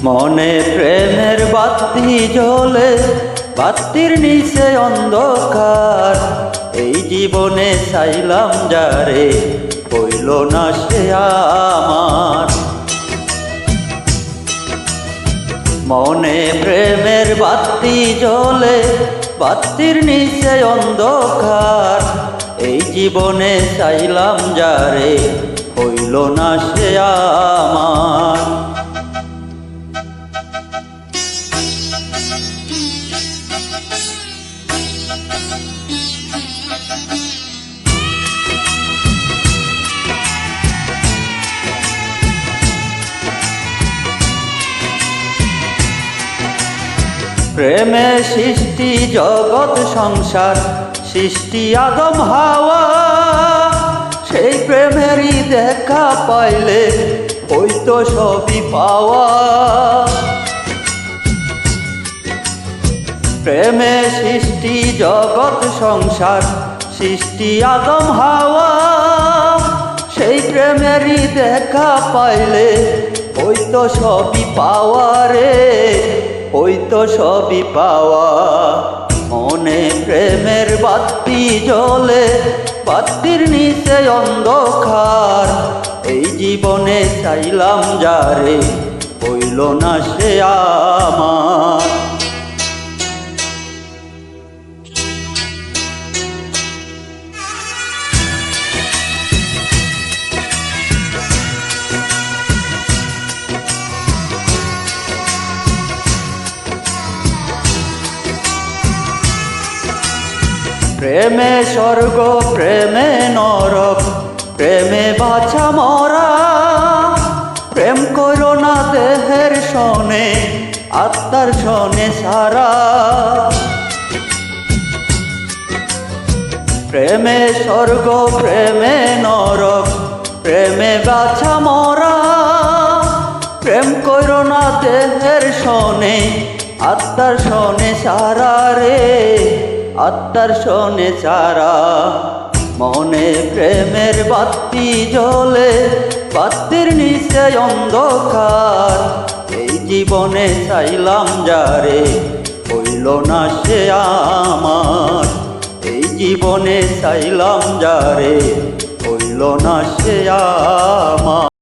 মনে প্রেমের বাতি জ্বলে, বাতির নিচে অন্ধকার। এই জীবনে চাইলাম যারে, হইল না সে আমার। মনে প্রেমের বাতি জ্বলে, বাতির নিচে অন্ধকার। এই জীবনে চাইলাম যারে, হইল না সে আমার। প্রেমে সৃষ্টি জগৎ সংসার, সৃষ্টি আদম হাওয়া। সেই প্রেমেরই দেখা পাইলে হইতো সবই পাওয়া। প্রেমে সৃষ্টি জগৎ সংসার, সৃষ্টি আদম হাওয়া। সেই প্রেমেরই দেখা পাইলে হইতো সবই পাওয়া রে, হইতো সবই পাওয়া। মনে প্রেমের বাতি জ্বলে, বাতির নিচে অন্ধকার। এই জীবনে চাইলাম যারে, হইল না সে আমার। প্রেমে স্বর্গ, প্রেমে নরক, প্রেমে বাছা মরা। প্রেম করো না দেহের সনে, আত্মার সনে সারা। প্রেমে স্বর্গ, প্রেমে নরক, প্রেমে বাছা মরা। প্রেম করো না দেহের সনে, আত্মার সনে সারা রে, আত্মার সনে চারা। মনে প্রেমের বাতি জ্বলে, বাতির নিচে অন্ধকার। এই জীবনে চাইলাম যারে, হইল না সে আমার। এই জীবনে চাইলাম যারে, হইল না সে আমার।